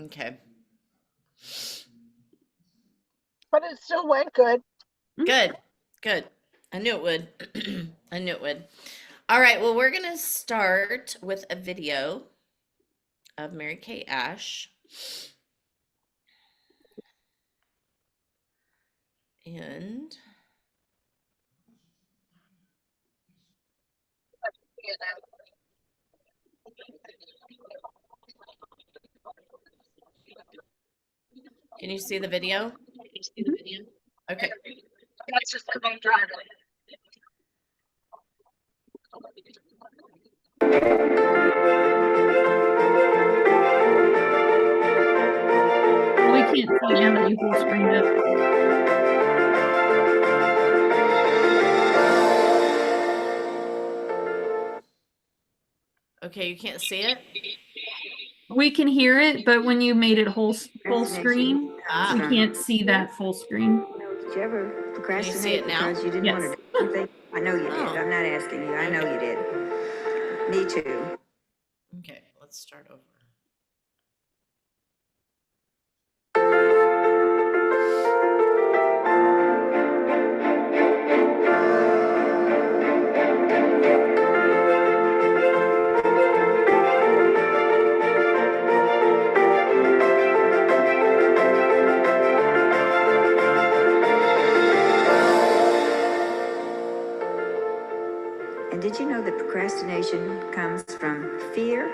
Okay. But it still went good. Good. Good. I knew it would. I knew it would. All right. Well, we're going to start with a video of Mary Kay Ash. And can you see the video? Okay. That's just because I'm driving. We can't see now that you full screened it. Okay, you can't see it? We can hear it, but when you made it full screen, we can't see that full screen. Did you ever Can you see it now? because you didn't want to do something? I know you did. Oh. I'm not asking you. I know you did. Me too. Okay, let's start over. And did you know that procrastination comes from fear?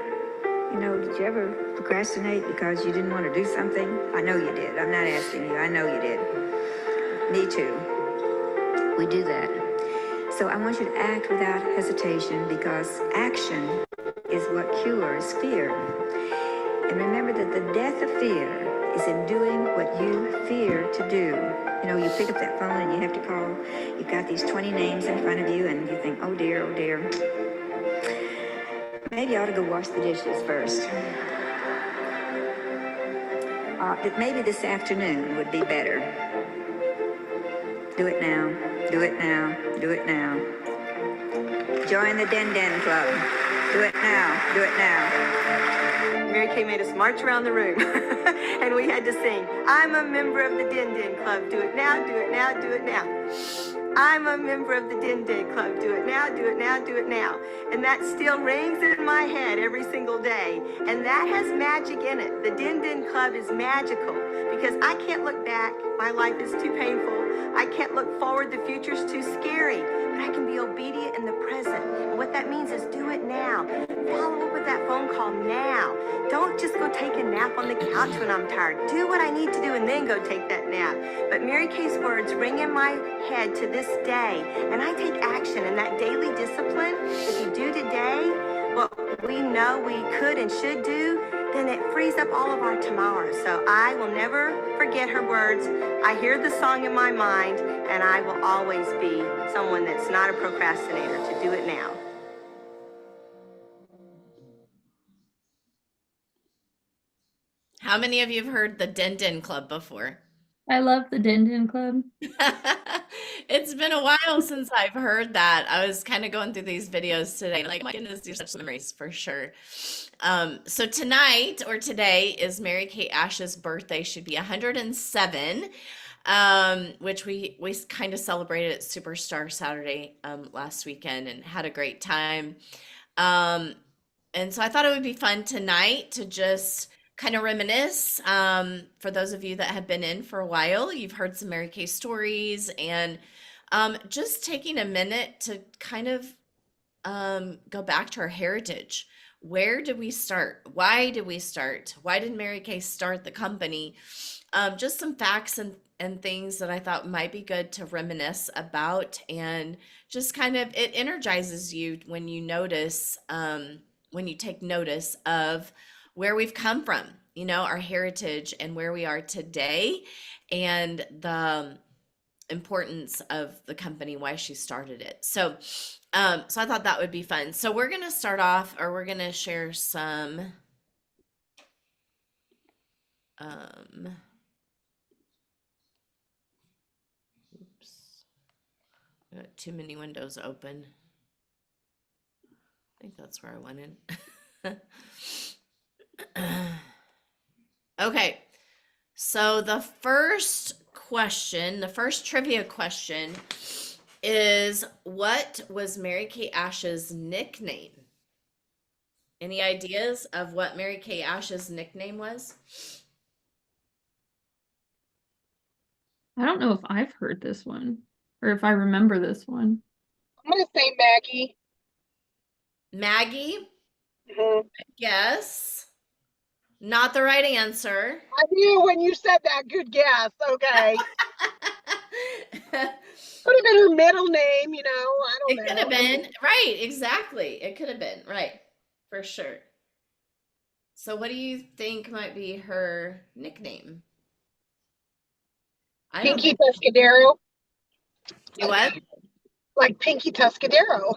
You know, did you ever procrastinate because you didn't want to do something? I know you did. I'm not asking you. I know you did. Me too. We do that. So I want you to act without hesitation because action is what cures fear. And remember that the death of fear is in doing what you fear to do. You know, you pick up that phone and you have to call. You've got these 20 names in front of you and you think, oh dear, oh dear. Maybe I ought to go wash the dishes first. Maybe this afternoon would be better. Do it now, do it now, do it now. Join the Den Den Club. Do it now, do it now. Mary Kay made us march around the room and we had to sing, I'm a member of the Den Den Club. Do it now, do it now, do it now. I'm a member of the Den Den Club. Do it now, do it now, do it now. And that still rings in my head every single day. And that has magic in it. The Den Den Club is magical because I can't look back. My life is too painful. I can't look forward. The future's too scary. But I can be obedient in the present. And what that means is do it now. Follow up with that phone call now. Don't just go take a nap on the couch when I'm tired. Do what I need to do and then go take that nap. But Mary Kay's words ring in my head to this day. And I take action, and that daily discipline, if you do today what we know we could and should do, then it frees up all of our tomorrow. So I will never forget her words. I hear the song in my mind, and I will always be someone that's not a procrastinator to do it now. How many of you have heard the Den Den Club before? I love the Den Den Club. It's been a while since I've heard that. I was kind of going through these videos today, like, my goodness, these are such memories for sure. So tonight or today is Mary Kay Ash's birthday. She'd be 107, which we kind of celebrated at Superstar Saturday last weekend and had a great time. And so I thought it would be fun tonight to just kind of reminisce. For those of you that have been in for a while, you've heard some Mary Kay stories, and just taking a minute to kind of go back to our heritage. Where did we start? Why did we start? Why did Mary Kay start the company? Just some facts and things that I thought might be good to reminisce about, and just kind of it energizes you when you notice, when you take notice of where we've come from, you know, our heritage and where we are today, and the importance of the company, why she started it. So I thought that would be fun. So we're gonna start off, or we're gonna share some oops, I got too many windows open. I think that's where I went in. Okay. So the first question, the first trivia question is, what was Mary-Kate Ash's nickname? Any ideas of what Mary-Kate Ash's nickname was? I don't know if I've heard this one or if I remember this one. I'm gonna say Maggie. Maggie? Mhm. Yes. Not the right answer. I knew when you said that. Good guess. Okay. Could have been her middle name, I don't It know. could have been. Right, exactly. It could have been. Right. For sure. So what do you think might be her nickname? I don't Pinky think Tuscadero. you what? Like Pinky Tuscadero.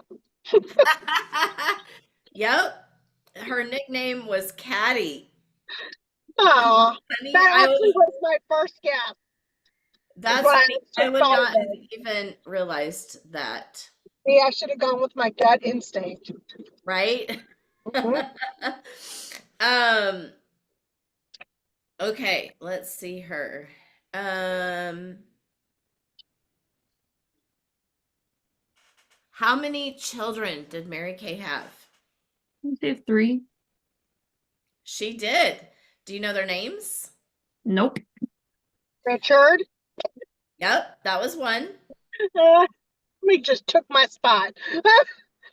Yep. Her nickname was Caddy. Aw, Funny, that I actually would, was my first guess. that's What I funny. I just would thought not of have it. even realized that, See, I should have gone with my gut instinct. right? Mhm. Um, okay, let's see her. Um, how many children did Mary Kay have? I say 3. She did. Do you know their names? Nope. Richard, Yep, that was one. we just took my spot.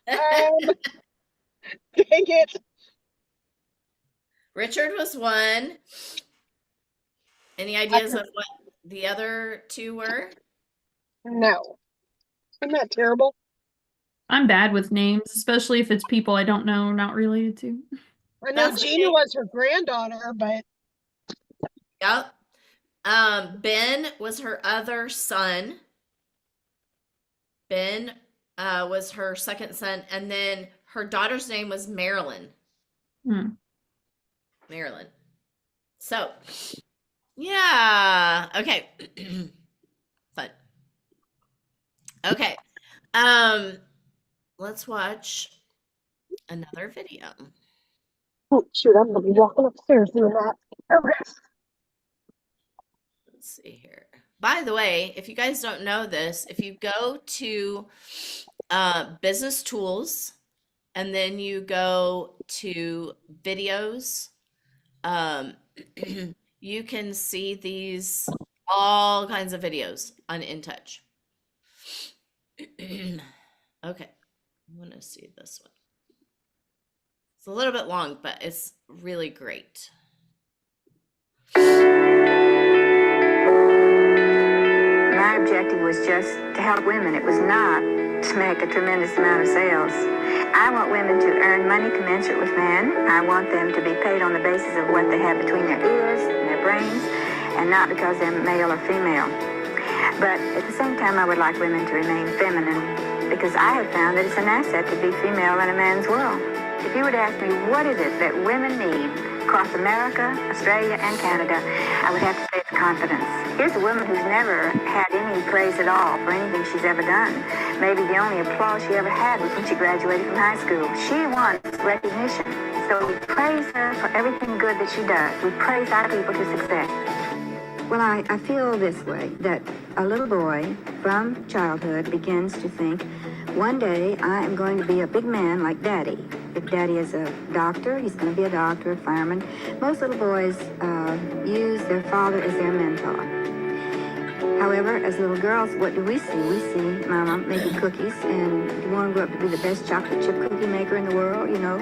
Dang it. Richard was one. Any ideas of what the other two were? No. Isn't that terrible? I'm bad with names, especially if it's people I don't know or not related to. I know That's Gina okay. was her granddaughter, but Yep. Ben was her other son. Ben was her second son, and then her daughter's name was Marilyn. Hmm. Marilyn. So, yeah. Okay. Fun. Okay. Let's watch another video. oh, shoot, I'm gonna be walking upstairs doing that. Okay. Let's see here. By the way, if you guys don't know this, if you go to business tools and then you go to videos, you can see these all kinds of videos on InTouch. Okay, I want to see this one. It's a little bit long, but it's really great. My objective was just to help women. It was not to make a tremendous amount of sales. I want women to earn money commensurate with men. I want them to be paid on the basis of what they have between their ears and their brains, and not because they're male or female. But at the same time, I would like women to remain feminine, because I have found that it's an asset to be female in a man's world. If you were to ask me what is it that women need across America, Australia, and Canada, I would have to say it's confidence. Here's a woman who's never had any praise at all for anything she's ever done. Maybe the only applause she ever had was when she graduated from high school. She wants recognition. So we praise her for everything good that she does. We praise our people to success. Well, I feel this way, that a little boy from childhood begins to think, one day I am going to be a big man like Daddy. If Daddy is a doctor, he's going to be a doctor, a fireman. Most little boys use their father as their mentor. However, as little girls, what do we see? We see Mama making cookies, and you want to grow up to be the best chocolate chip cookie maker in the world, you know.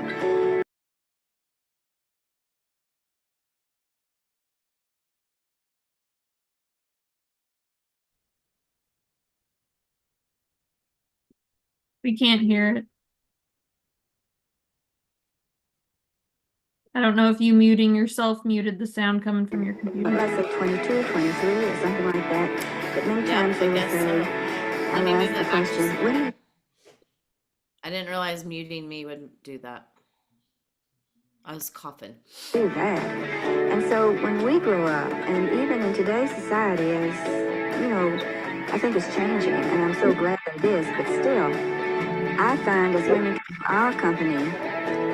We can't hear it. I don't know if you muting yourself muted the sound coming from your computer. Let's say 22, 23, or something like that. But many Yeah, times they I will guess say, so. I'll Let me move ask the that back question, just a when are I didn't realize muting me would do that. I was coughing. do that. And so when we grow up, and even in today's society, as you know, I think it's changing, and I'm so glad that it is, but still, I find as women come to our company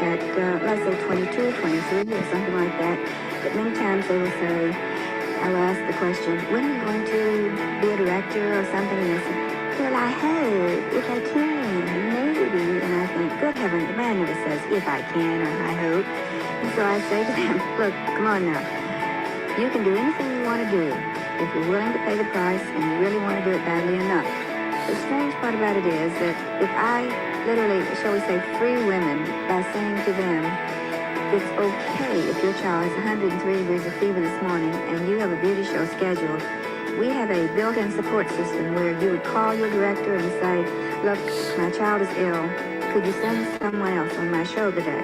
at, let's say 22, 23, or something like that, But many times they will say, I will ask the question, when are you going to be a director or something? And they say, well, I hope, if I can, maybe. And I think, good heavens, the man never says, if I can or I hope. And so I say to them, look, come on now. You can do anything you want to do if you're willing to pay the price and you really want to do it badly enough. The strange part about it is that if I literally, shall we say, free women by saying to them, it's okay if your child has 103 degrees of fever this morning and you have a beauty show scheduled. We have a built-in support system where you would call your director and say, look, my child is ill. Could you send someone else on my show today?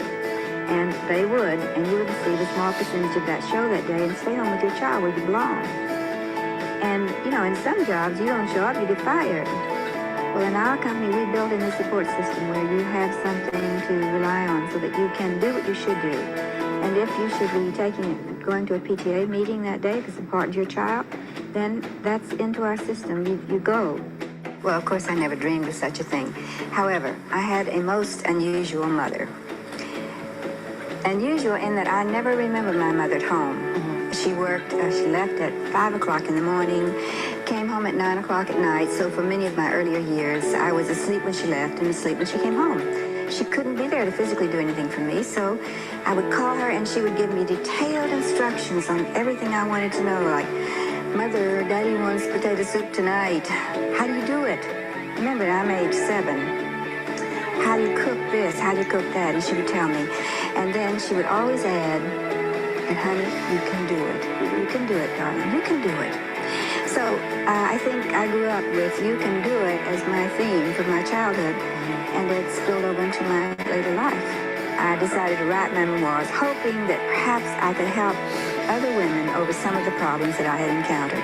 And they would, and you would receive a small percentage of that show that day and stay home with your child where you belong. And, you know, in some jobs, you don't show up, you get fired. Well, in our company, we built in a support system where you have something to rely on so that you can do what you should do. And if you should be going to a PTA meeting that day because it's important to your child, then that's into our system. You go. Well, of course, I never dreamed of such a thing. However, I had a most unusual mother. Unusual in that I never remember my mother at home. She worked, she left at 5 o'clock in the morning, came home at 9 o'clock at night. So for many of my earlier years, I was asleep when she left and asleep when she came home. She couldn't be there to physically do anything for me, so I would call her and she would give me detailed instructions on everything I wanted to know, like, Mother, Daddy wants potato soup tonight. How do you do it? Remember, I'm age 7. How do you cook this? How do you cook that? And she would tell me. And then she would always add, and honey, you can do it. You can do it, darling. You can do it. So I think I grew up with you can do it as my theme from my childhood, and it spilled over into my later life. I decided to write my memoirs, hoping that perhaps I could help other women over some of the problems that I had encountered.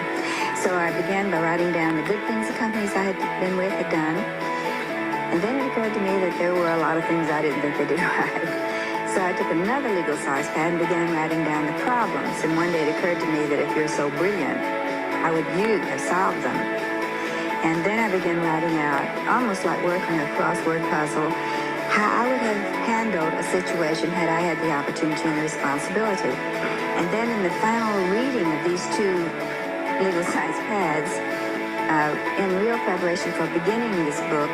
So I began by writing down the good things the companies I had been with had done, and then it occurred to me that there were a lot of things I didn't think they did right. So I took another legal-size pad and began writing down the problems. And one day it occurred to me that if you're so brilliant, how would you have solved them? And then I began writing out, almost like working a crossword puzzle, how I would have handled a situation had I had the opportunity and the responsibility. And then in the final reading of these two legal-size pads, in real preparation for beginning this book,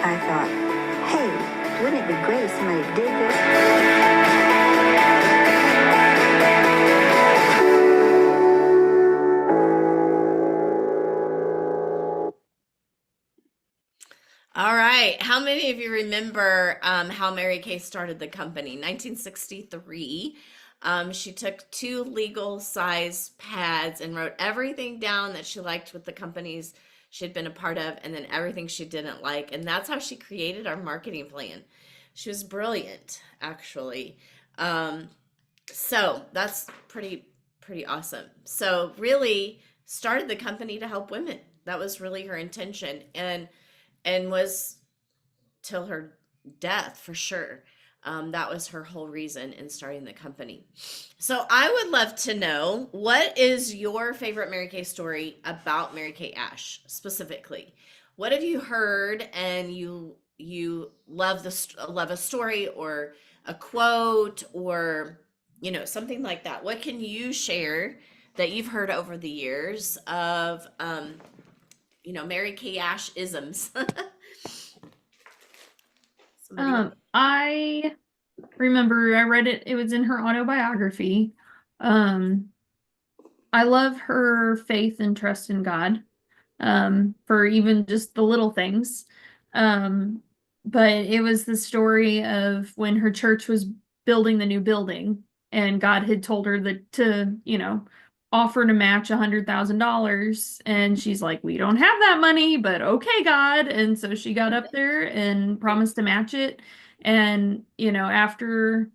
I thought, hey, wouldn't it be great if somebody did this? All right. How many of you remember how Mary Kay started the company? 1963. She took 2 legal size pads and wrote everything down that she liked with the companies she'd been a part of, and then everything she didn't like. And that's how she created our marketing plan. She was brilliant, actually. So that's pretty awesome. So really started the company to help women. That was really her intention, and was till her death for sure. That was her whole reason in starting the company. So I would love to know, what is your favorite Mary Kay story about Mary Kay Ash specifically? What have you heard and you love a story or a quote or something like that? What can you share that you've heard over the years of Mary Kay Ash isms? I remember I read it. It was in her autobiography. I love her faith and trust in God, for even just the little things. But it was the story of when her church was building the new building, and God had told her that to, offer to match $100,000, and she's like, we don't have that money, but okay, God. And so she got up there and promised to match it. And after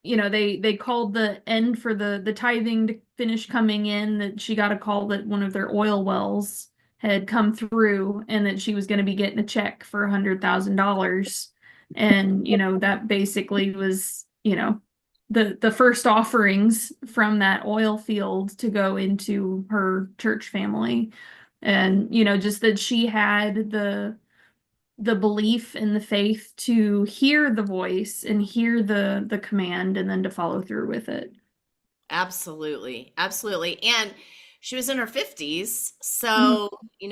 they called the end for the tithing to finish coming in, that she got a call that one of their oil wells had come through and that she was going to be getting a check for $100,000. And that basically was the first offerings from that oil field to go into her church family. And just that she had the belief and the faith to hear the voice and hear the command and then to follow through with it. Absolutely. Absolutely. And she was in her 50s. Mhm. So,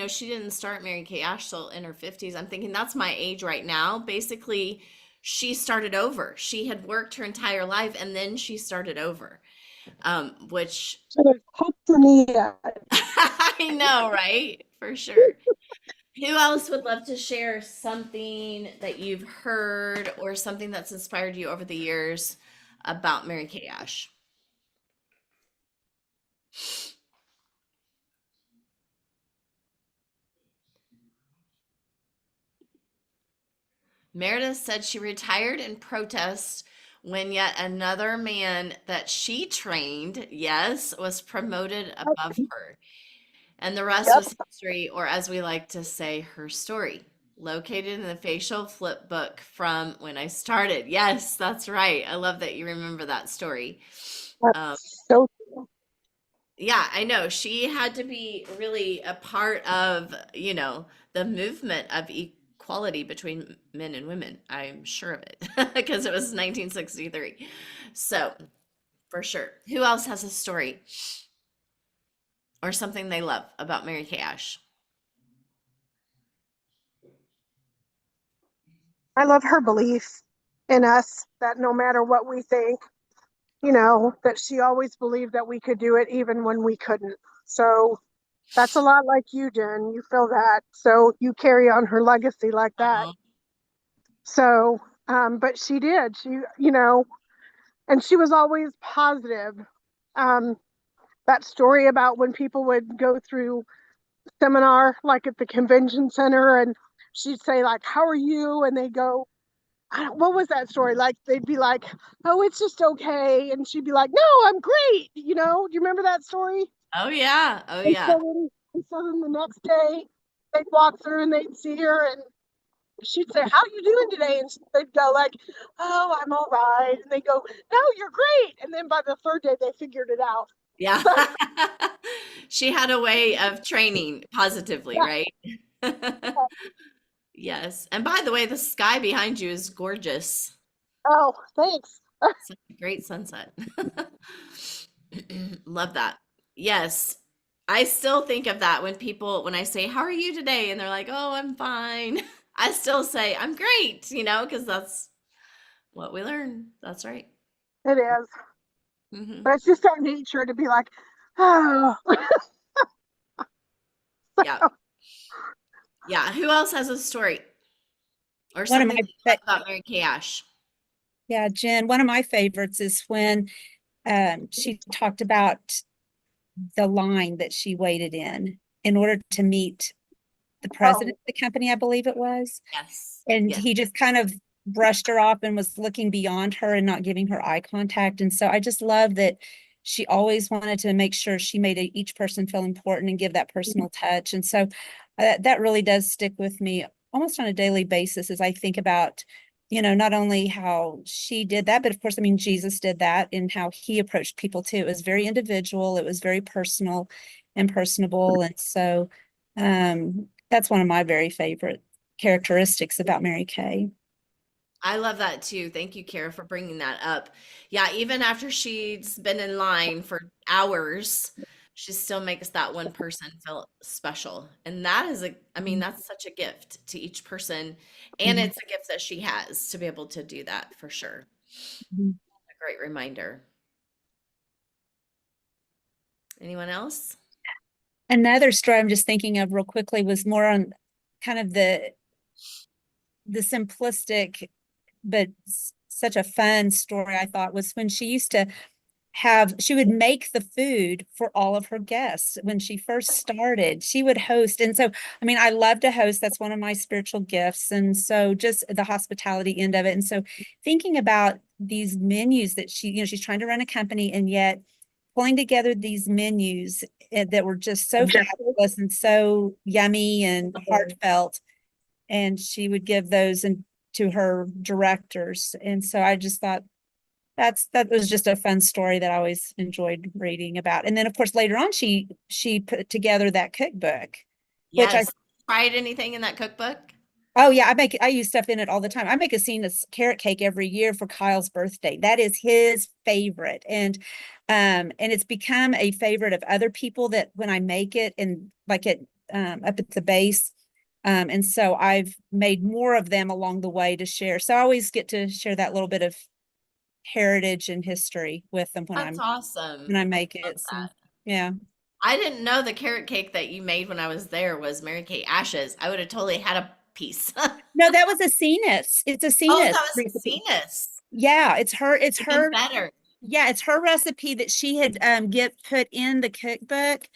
she didn't start Mary Kay Ash till in her 50s. I'm thinking that's my age right now. Basically, she started over. She had worked her entire life and then she started over. Which So there's hope for me yet. I know, right? For sure. Who else would love to share something that you've heard or something that's inspired you over the years about Mary Kay Ash? Meredith said she retired in protest when yet another man that she trained, yes, was promoted above her. And the rest Yep. was history, or as we like to say, her story. Located in the facial flip book from when I started. Yes, that's right. I love that you remember that story. Um, That's so yeah, I know. She had to be really a part of, the movement of equality between men and women. I'm sure of it because it was 1963. So, for sure. Who else has a story or something they love about Mary Kay Ash? I love her belief in us that no matter what we think, that she always believed that we could do it even when we couldn't. So that's a lot like you, Jen. You feel that. So you carry on her legacy like that. Uh-huh. So, but she did. And she was always positive. Um, that story about when people would go through seminar, like at the convention center, and she'd say, like, how are you? And they go, what was that story? Like, they'd be like, oh, it's just okay. And she'd be like, no, I'm great. Do you remember that story? Oh, yeah. Oh, And yeah. so then the next day, they'd walk through and they'd see her and she'd say, how are you doing today? And they'd go like, oh, I'm all right. And they go, no, you're great. And then by the third day, they figured it out. Yeah. So, She had a way of training positively, yeah. right? Yes. And by the way, the sky behind you is gorgeous. Oh, thanks. Such a great sunset. Love that. Yes. I still think of that when I say, how are you today? And they're like, oh, I'm fine. I still say, I'm great, because that's what we learn. That's right. It is. Hmm. But it's just our nature to be like, oh. Yeah. Yeah. Who else has a story or One of something my, that you love about Mary Kay Ash? yeah, Jen, one of my favorites is when she talked about the line that she waited in order to meet the president Oh, of the company, I believe it was. Yes. And Yes. he just kind of brushed her off and was looking beyond her and not giving her eye contact. And so I just love that she always wanted to make sure she made each person feel important and give that personal touch. And so that really does stick with me almost on a daily basis as I think about, not only how she did that, but of course, I mean, Jesus did that and how he approached people too. It was very individual. It was very personal and personable. And so that's one of my very favorite characteristics about Mary Kay. I love that too. Thank you, Kara, for bringing that up. Yeah, even after she's been in line for hours, she still makes that one person feel special. And that is that's such a gift to each person. And Mhm. it's a gift that she has to be able to do that for sure. Mhm. A great reminder. Anyone else? Another story I'm just thinking of real quickly was more on kind of the simplistic but such a fun story I thought was when she would make the food for all of her guests when she first started. She would host. And so, I mean, I love to host. That's one of my spiritual gifts. And so just the hospitality end of it. And so thinking about these menus that she's trying to run a company and yet pulling together these menus that were just so fabulous and so yummy and heartfelt. And she would give those to her directors. And so I just thought that was just a fun story that I always enjoyed reading about. And then of course later on she put together that cookbook, which I Yes. Tried anything in that cookbook? Oh yeah, I use stuff in it all the time. I make a carrot cake every year for Kyle's birthday. That is his favorite. And it's become a favorite of other people that when I make it and like it up at the base. And so I've made more of them along the way to share. So I always get to share that little bit of heritage and history with them That's when awesome. I I make love it. So that. yeah. I didn't know the carrot cake that you made when I was there was Mary Kate Ashes. I would have totally had a piece. No, that was a Cenis. It's a Oh, Cenis that was recipe. Venus. Yeah, it's Even her. better. Yeah, it's her recipe that she had get put in the cookbook.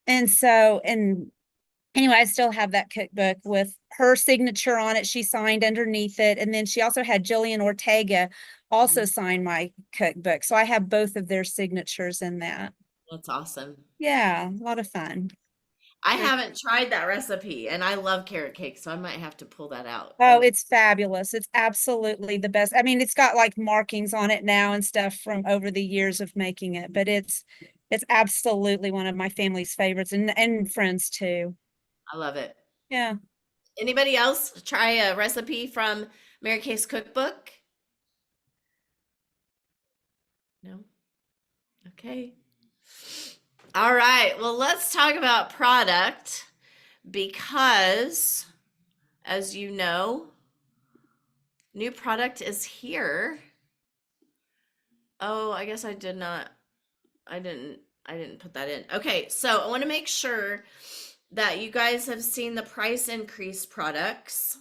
And so and anyway, I still have that cookbook with her signature on it. She signed underneath it. And then she also had Jillian Ortega also sign my cookbook. So I have both of their signatures in that. That's awesome. Yeah, a lot of fun. I Yeah. haven't tried that recipe and I love carrot cake, so I might have to pull that out. Oh, And it's fabulous. It's absolutely the best. I mean, it's got like markings on it now and stuff from over the years of making it, but it's absolutely one of my family's favorites and friends too. I love it. Yeah. Anybody else try a recipe from Mary Kay's cookbook? No? Okay. All right. Well, let's talk about product because, as you know, new product is here. Oh, I guess I did not. I didn't put that in. Okay, so I want to make sure that you guys have seen the price increase products.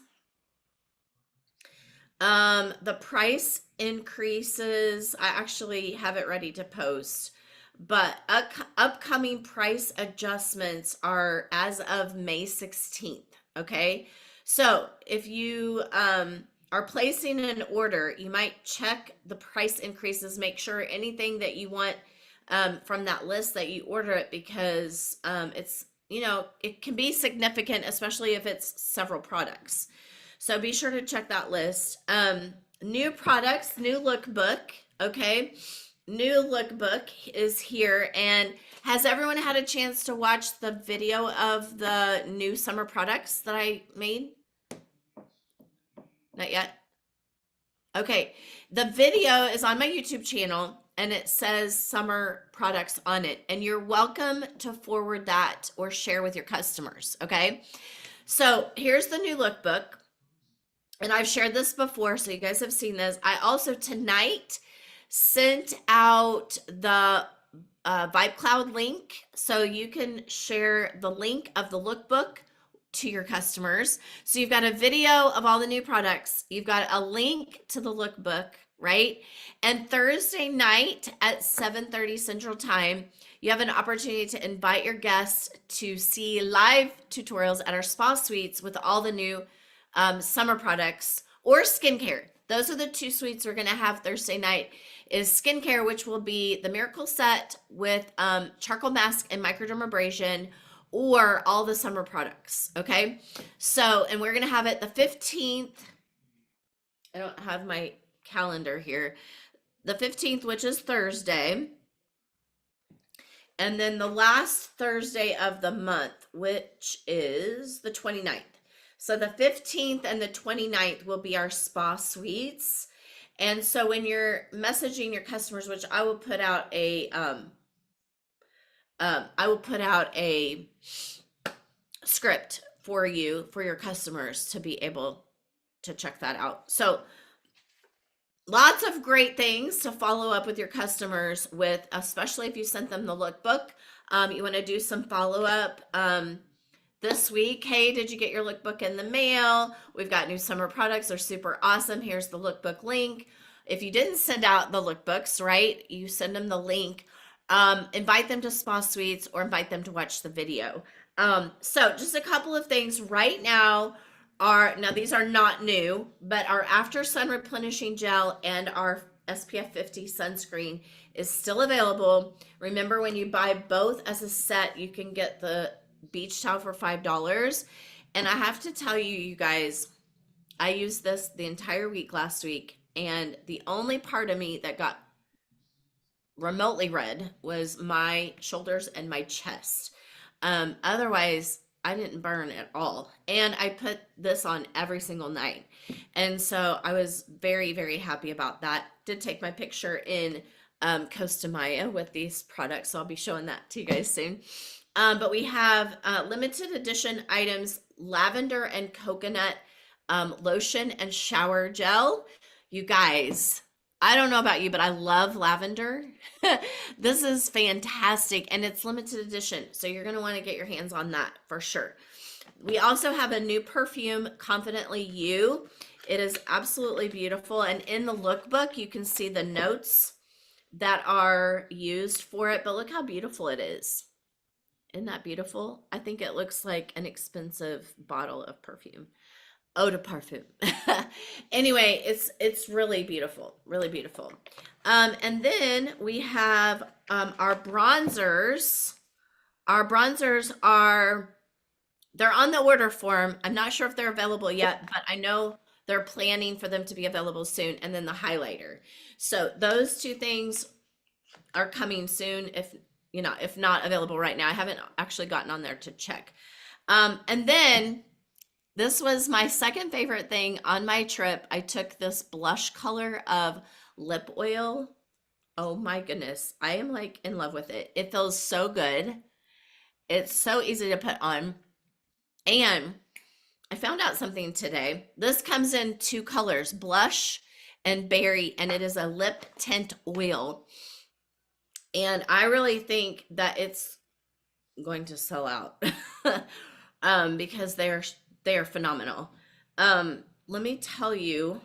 The price increases, I actually have it ready to post, but upcoming price adjustments are as of May 16th. Okay. So if you are placing an order, you might check the price increases, make sure anything that you want from that list that you order it because it's, it can be significant, especially if it's several products. So be sure to check that list. New products, new lookbook. Okay. New lookbook is here. And has everyone had a chance to watch the video of the new summer products that I made? Not yet. Okay. The video is on my YouTube channel and it says summer products on it. And you're welcome to forward that or share with your customers. Okay. So here's the new lookbook. And I've shared this before, so you guys have seen this. I also tonight sent out the Vibe Cloud link, so you can share the link of the lookbook to your customers. So you've got a video of all the new products. You've got a link to the lookbook, right? And Thursday night at 7:30 Central Time, you have an opportunity to invite your guests to see live tutorials at our spa suites with all the new summer products or skincare. Those are the two suites we're going to have Thursday night is skincare, which will be the Miracle Set with charcoal mask and microdermabrasion or all the summer products. Okay. So, and we're going to have it the 15th. I don't have my calendar here. The 15th, which is Thursday. And then the last Thursday of the month, which is the 29th. So the 15th and the 29th will be our spa suites. And so when you're messaging your customers, which I will put out a script for you for your customers to be able to check that out. So lots of great things to follow up with your customers with, especially if you sent them the lookbook. You want to do some follow up. This week, hey, did you get your lookbook in the mail? We've got new summer products. They're super awesome. Here's the lookbook link. If you didn't send out the lookbooks, right, you send them the link. Invite them to Spa Suites or invite them to watch the video. So just a couple of things right now these are not new, but our After Sun Replenishing Gel and our SPF 50 sunscreen is still available. Remember, when you buy both as a set, you can get the beach towel for $5. And I have to tell you, you guys, I used this the entire week last week, and the only part of me that got remotely red was my shoulders and my chest. Otherwise, I didn't burn at all. And I put this on every single night. And so I was very, very happy about that. Did take my picture in Costa Maya with these products. So I'll be showing that to you guys soon. But we have limited edition items, lavender and coconut lotion and shower gel. You guys, I don't know about you, but I love lavender. This is fantastic, and it's limited edition, so you're going to want to get your hands on that for sure. We also have a new perfume, Confidently You. It is absolutely beautiful, and in the lookbook, you can see the notes that are used for it, but look how beautiful it is. Isn't that beautiful? I think it looks like an expensive bottle of perfume. Eau de parfum. Anyway, it's really beautiful, really beautiful. And then we have our bronzers. Our bronzers they're on the order form. I'm not sure if they're available yet, but I know they're planning for them to be available soon. And then the highlighter. So those two things are coming soon. If not available right now, I haven't actually gotten on there to check. And then this was my second favorite thing on my trip. I took this blush color of lip oil. Oh my goodness. I am like in love with it. It feels so good. It's so easy to put on. And I found out something today. This comes in two colors, blush and berry, and it is a lip tint oil. And I really think that it's going to sell out because they are phenomenal. Let me tell you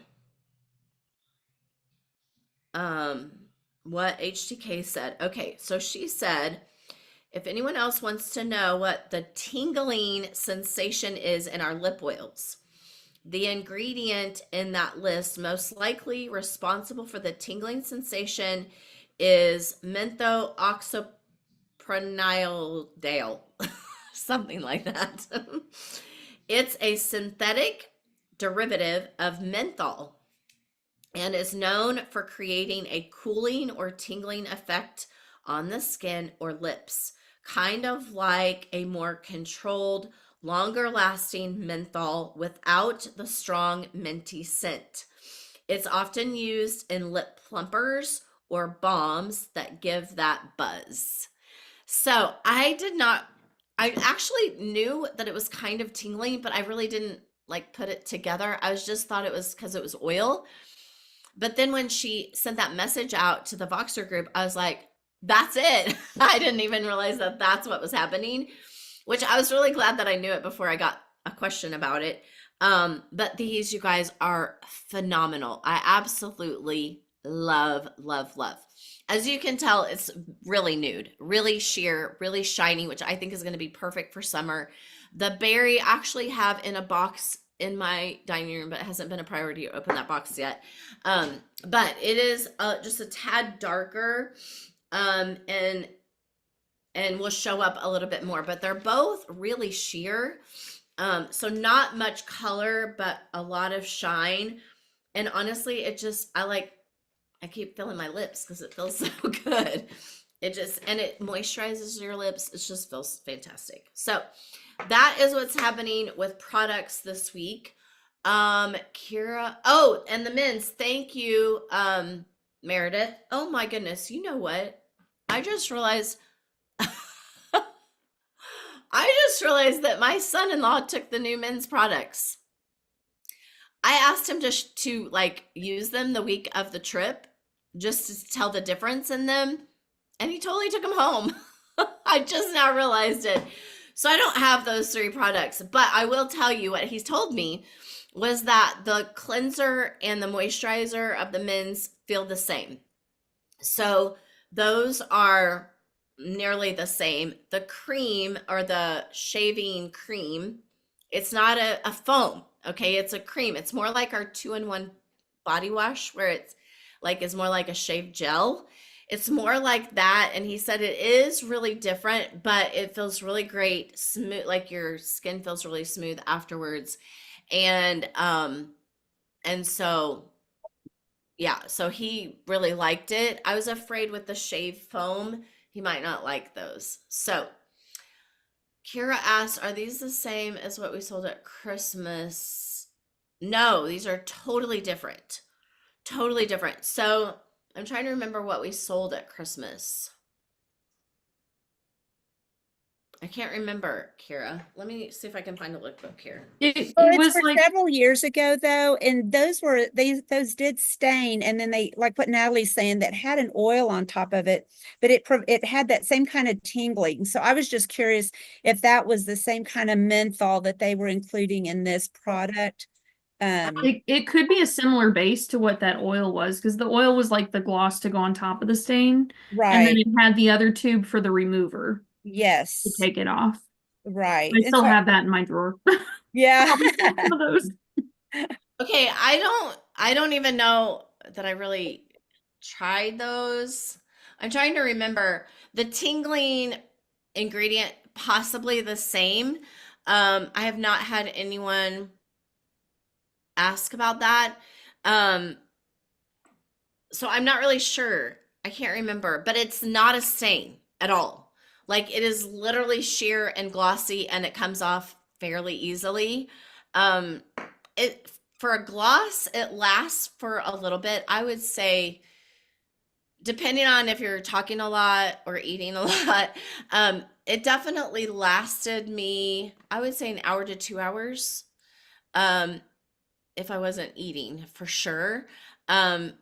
what HTK said. Okay, so she said, if anyone else wants to know what the tingling sensation is in our lip oils, the ingredient in that list most likely responsible for the tingling sensation is methoxyprenylidale, something like that. It's a synthetic derivative of menthol and is known for creating a cooling or tingling effect on the skin or lips, kind of like a more controlled, longer lasting menthol without the strong minty scent. It's often used in lip plumpers or balms that give that buzz. So I actually knew that it was kind of tingling, but I really didn't like put it together. I just thought it was because it was oil. But then when she sent that message out to the Voxer group, I was like, that's it. I didn't even realize that that's what was happening, which I was really glad that I knew it before I got a question about it. But these, you guys, are phenomenal. I absolutely love, love, love. As you can tell, it's really nude, really sheer, really shiny, which I think is going to be perfect for summer. The berry I actually have in a box in my dining room, but it hasn't been a priority to open that box yet. But it is just a tad darker and will show up a little bit more, but they're both really sheer. So not much color, but a lot of shine. And honestly, I keep filling my lips because it feels so good. It moisturizes your lips. It just feels fantastic. So that is what's happening with products this week. Kira, and the men's, thank you, Meredith. Oh my goodness. You know what? I just realized that my son-in-law took the new men's products. I asked him to like use them the week of the trip just to tell the difference in them, and he totally took them home. I just now realized it. So I don't have those three products, but I will tell you what he's told me was that the cleanser and the moisturizer of the men's feel the same. So those are nearly the same. The cream, or the shaving cream, it's not a foam. Okay, it's a cream. It's more like our 2-in-1 body wash, where it's like is more like a shaved gel. It's more like that. And he said it is really different, but it feels really great, smooth, like your skin feels really smooth afterwards. And so yeah, so he really liked it. I was afraid with the shave foam, he might not like those. So Kira asks, are these the same as what we sold at Christmas? No, these are totally different. Totally different. So I'm trying to remember what we sold at Christmas. I can't remember, Kira. Let me see if I can find a lookbook here. It Well, it's was for like, several years ago though, and those did stain, and then they, like what Natalie's saying, that had an oil on top of it, but it had that same kind of tingling. So I was just curious if that was the same kind of menthol that they were including in this product. it could be a similar base to what that oil was, because the oil was like the gloss to go on top of the stain. And then Right. it had the other tube for the remover to Yes. take it off. Right. I And still so, have that in my drawer. yeah. Probably some of those. Okay, I don't even know that I really tried those. I'm trying to remember the tingling ingredient, possibly the same. I have not had anyone ask about that. Um, so I'm not really sure. I can't remember, but it's not a stain at all. Like it is literally sheer and glossy and it comes off fairly easily. Um, it for a gloss, it lasts for a little bit. I would say depending on if you're talking a lot or eating a lot, it definitely lasted me, I would say an hour to 2 hours. Um, if I wasn't eating for sure. Um,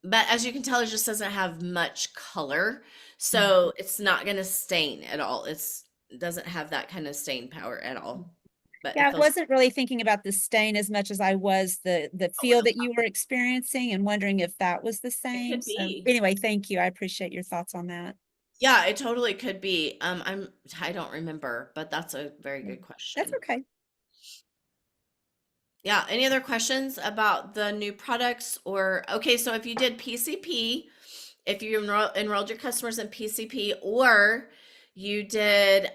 but as you can tell, it just doesn't have much color. So it's not going to stain at all. It doesn't have that kind of stain power at all. But Yeah, it I feels wasn't really thinking about the stain as much as I was the feel that you were experiencing and wondering if that was the it same. could So be. anyway, thank you. I appreciate your thoughts on that. Yeah, it totally could be. I don't remember, but that's a very good That's question. okay. Yeah, any other questions about the new products or okay, so if you did PCP, if you enrolled your customers in PCP or you did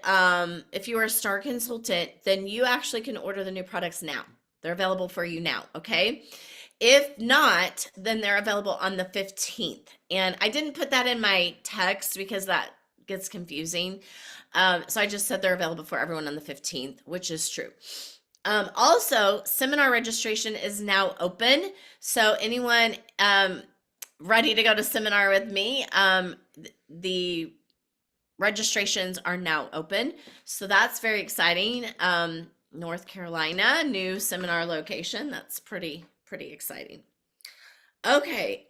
if you were a star consultant, then you actually can order the new products now. They're available for you now, okay? If not, then they're available on the 15th. And I didn't put that in my text because that gets confusing. So I just said they're available for everyone on the 15th, which is true. Also, seminar registration is now open. So anyone ready to go to seminar with me, the registrations are now open. So that's very exciting. North Carolina, new seminar location. That's pretty exciting. Okay,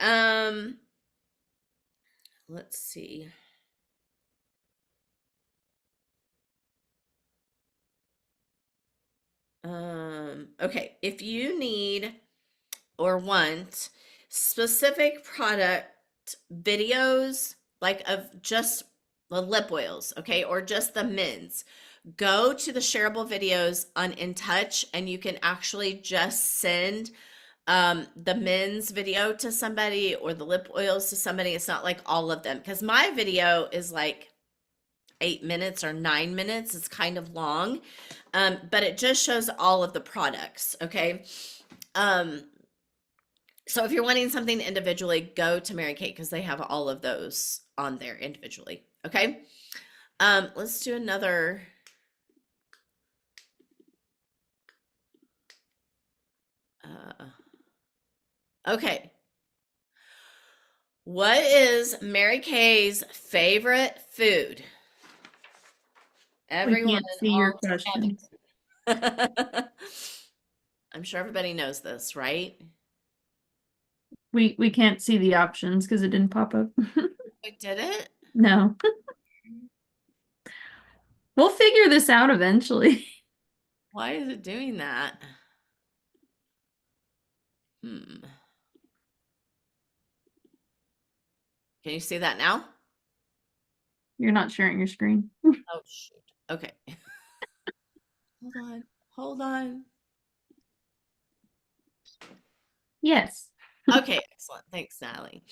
let's see. Okay, if you need or want specific product videos, like of just the lip oils, okay, or just the mints, go to the shareable videos on In Touch and you can actually just send the men's video to somebody or the lip oils to somebody. It's not like all of them because my video is like 8 minutes or 9 minutes. It's kind of long, but it just shows all of the products. Okay. So if you're wanting something individually, go to Mary Kate because they have all of those on there individually. Okay. Let's do another. Okay. What is Mary Kay's favorite food? We Everyone can't see your all question. together. I'm sure everybody knows this, right? We can't see the options because it didn't pop up. We did it? No. We'll figure this out eventually. Why is it doing that? Hmm. Can you see that now? You're not sharing your screen. Oh, shoot. Okay. Hold on. Hold on. Yes. Okay, excellent. Thanks, Natalie.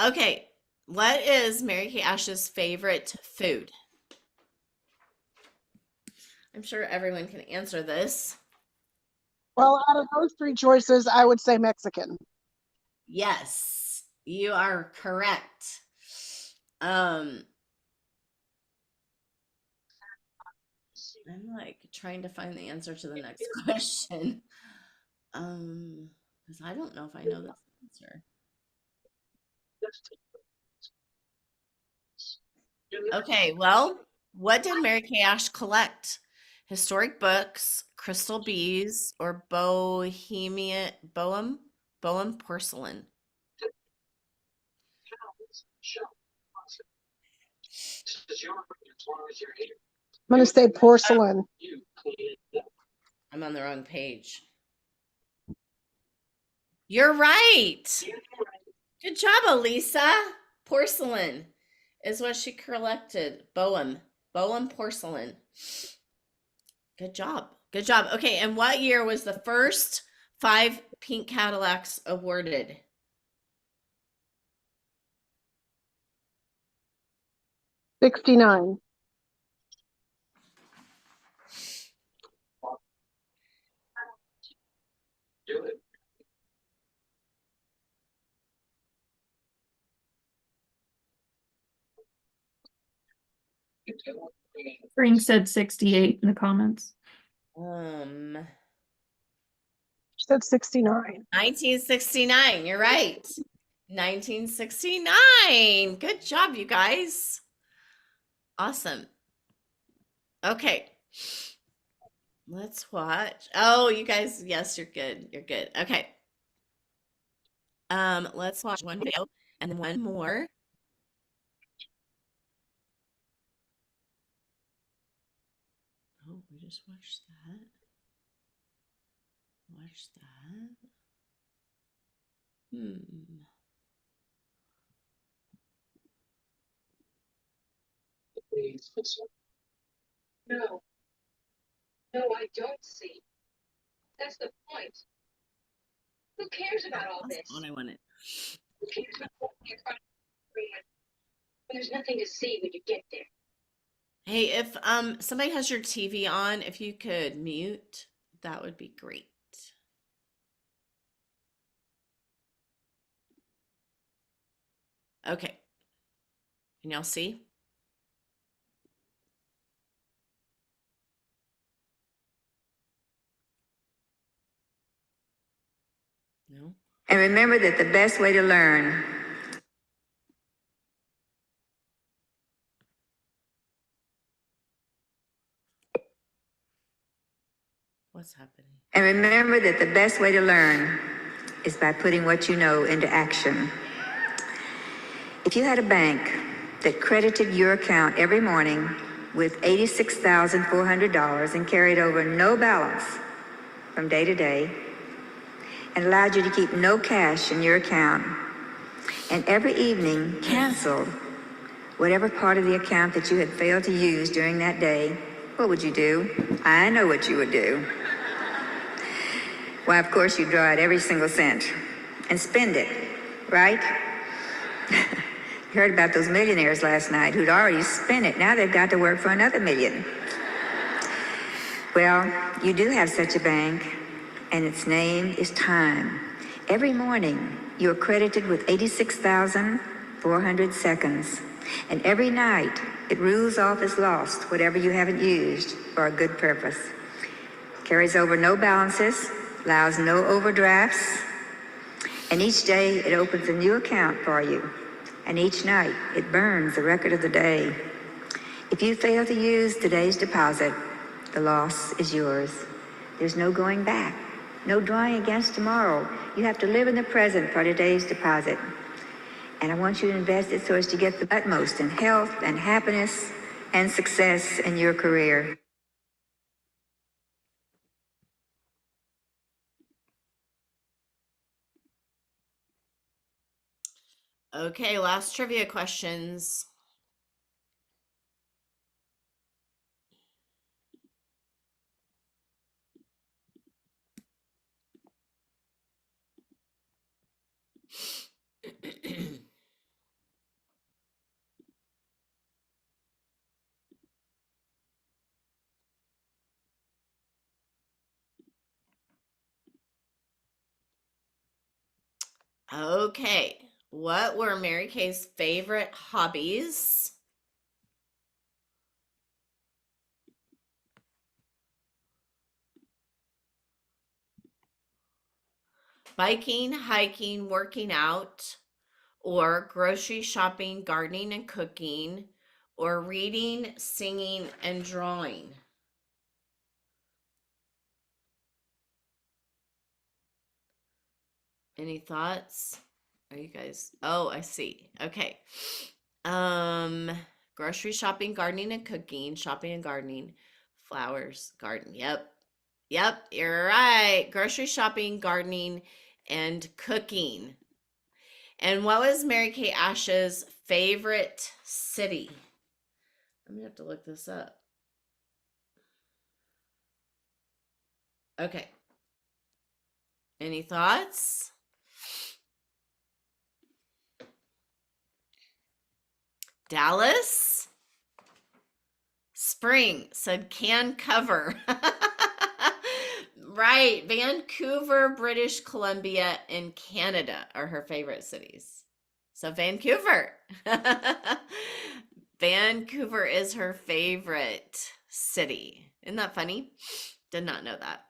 Okay, what is Mary Kay Ash's favorite food? I'm sure everyone can answer this. Well, out of those three choices, I would say Mexican. Yes, you are correct. Um, I'm like trying to find the answer to the next question. Because I don't know if I know this answer. Okay, well, what did Mary Kay Ash collect? Historic books, crystal bees, or Bohem porcelain? I'm going to say porcelain. I'm on the wrong page. You're right. Good job, Elisa. Porcelain is what she collected. Bohem porcelain. Good job. Good job. Okay, and what year was the first 5 pink Cadillacs awarded? '69. Spring said 68 in the comments. She said '69. 1969. You're right. 1969. Good job, you guys. Awesome. Okay. Let's watch. Oh, you guys, yes, you're good. You're good. Okay. Let's watch one video and then one more. Oh, we just watched that. Watch that. No, no, I don't see. That's the point. Who cares about all That's this? what I wanted. Who cares about what you're trying to bring when there's nothing to see when you get there? Hey, if somebody has your TV on, if you could mute, that would be great. Okay. Can y'all see? No? And remember that the best way to learn What's happening? and remember that the best way to learn is by putting what you know into action. If you had a bank that credited your account every morning with $86,400 and carried over no balance from day to day, and allowed you to keep no cash in your account, and every evening canceled whatever part of the account that you had failed to use during that day, what would you do? I know what you would do. Why, of course, you'd draw out every single cent and spend it, right? You heard about those millionaires last night who'd already spent it. Now they've got to work for another million. Well, you do have such a bank, and its name is time. Every morning, you're credited with 86,400 seconds. And every night, it rules off as lost whatever you haven't used for a good purpose. Carries over no balances, allows no overdrafts, and each day it opens a new account for you. And each night, it burns the record of the day. If you fail to use today's deposit, the loss is yours. There's no going back, no drawing against tomorrow. You have to live in the present for today's deposit. And I want you to invest it so as to get the utmost in health and happiness and success in your career. Okay, last trivia questions. Okay, what were Mary Kay's favorite hobbies? biking, hiking, working out, or grocery shopping, gardening, and cooking, or reading, singing, and drawing. Any thoughts? Are you guys? Oh, I see. Okay. Um, Grocery shopping, gardening, and cooking, shopping and gardening, flowers, garden. Yep. Yep, you're right. Grocery shopping, gardening, and cooking. And what was Mary Kay Ash's favorite city? I'm gonna have to look this up. Okay. Any thoughts? Dallas? Spring said can cover. Right. Vancouver, British Columbia, and Canada are her favorite cities. So Vancouver. Vancouver is her favorite city. Isn't that funny? Did not know that.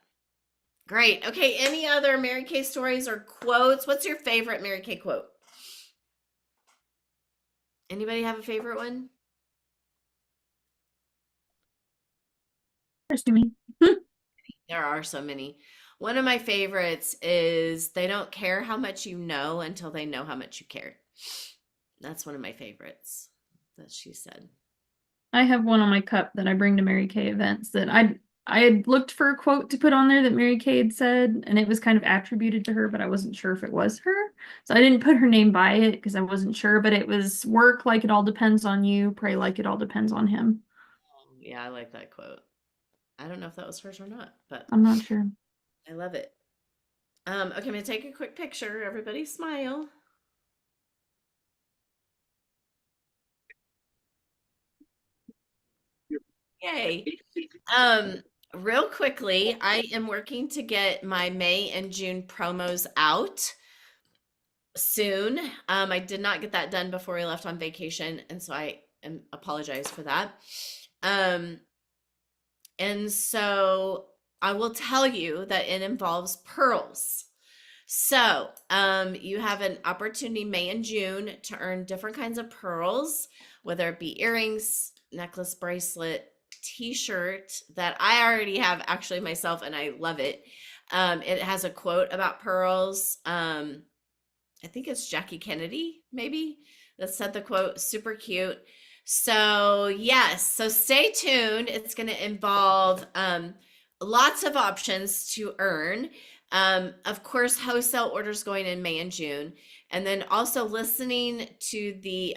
Great. Okay. Any other Mary Kay stories or quotes? What's your favorite Mary Kay quote? Anybody have a favorite one? There's to me. There are so many. One of my favorites is they don't care how much you know until they know how much you care. That's one of my favorites that she said. I have one on my cup that I bring to Mary Kay events that I had looked for a quote to put on there that Mary Kay had said, and it was kind of attributed to her, but I wasn't sure if it was her. So I didn't put her name by it because I wasn't sure, but it was work like it all depends on you, pray like it all depends on him. Yeah, I like that quote. I don't know if that was hers or not, but I'm not sure. I love it. Okay, I'm gonna take a quick picture. Everybody smile. Yay. Real quickly, I am working to get my May and June promos out soon. I did not get that done before we left on vacation, and so I apologize for that. And so I will tell you that it involves pearls. So, you have an opportunity May and June to earn different kinds of pearls, whether it be earrings, necklace, bracelet, t-shirt that I already have actually myself, and I love it. It has a quote about pearls. I think it's Jackie Kennedy, maybe, that said the quote. Super cute. So, yes, so stay tuned. It's going to involve lots of options to earn. Of course, wholesale orders going in May and June, and then also listening to the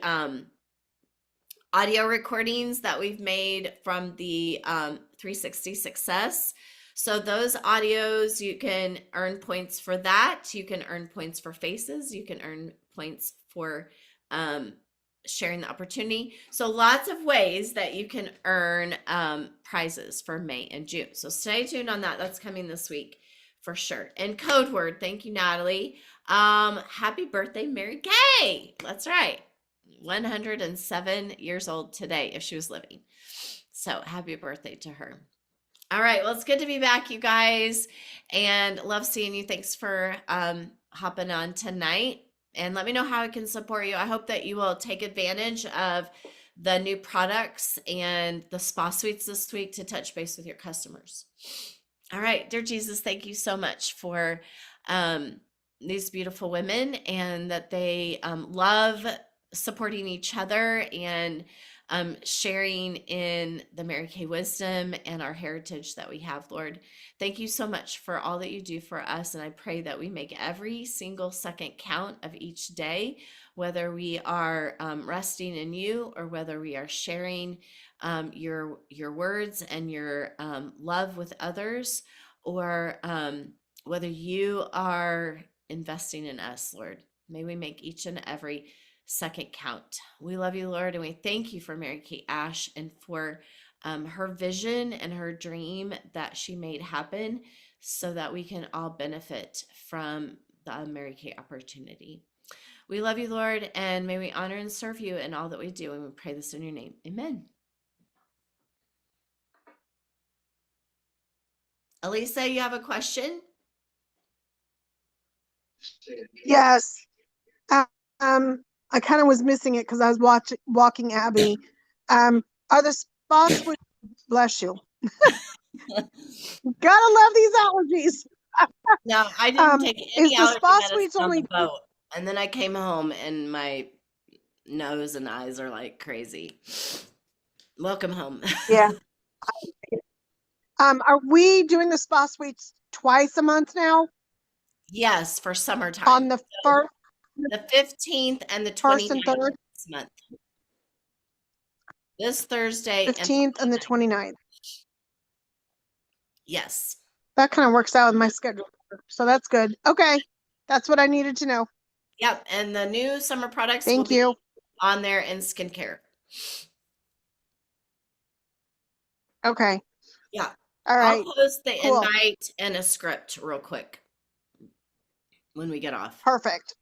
audio recordings that we've made from the 360 Success. So those audios, you can earn points for that. You can earn points for faces. You can earn points for sharing the opportunity. So lots of ways that you can earn prizes for May and June. So stay tuned on that. That's coming this week for sure. And code word, thank you, Natalie. Happy birthday, Mary Kay. That's right. 107 years old today if she was living. So happy birthday to her. All right. Well, it's good to be back, you guys, and love seeing you. Thanks for hopping on tonight, and let me know how I can support you. I hope that you will take advantage of the new products and the spa suites this week to touch base with your customers. All right. Dear Jesus, thank you so much for these beautiful women, and that they love supporting each other and sharing in the Mary Kay wisdom and our heritage that we have, Lord. Thank you so much for all that you do for us. And I pray that we make every single second count of each day, whether we are resting in you or whether we are sharing your words and your love with others, or whether you are investing in us, Lord. May we make each and every second count. We love you, Lord, and we thank you for Mary Kay Ash and for her vision and her dream that she made happen so that we can all benefit from the Mary Kay opportunity. We love you, Lord, and may we honor and serve you in all that we do, and we pray this in your name. Amen. Elisa, you have a question? Yes. I kind of was missing it because I was walking Abby. Are the spa suites, bless you. Gotta love these allergies. No, I didn't take Is any the allergy spa medicine suites on the only, boat. And then I came home and my nose and eyes are like crazy. Welcome home. yeah. Are we doing the spa suites twice a month now? Yes, for On summertime. the The 15th and the first and 29th third, this month. This Thursday and 15th and the 29th. yes. That kind of works out with my schedule. So that's good. Okay. That's what I needed to know. Yep. And the new summer products will Thank be you. on there in skincare. Okay. Yeah. All I'll right. post the Cool. invite and a script real quick when we get off. Perfect.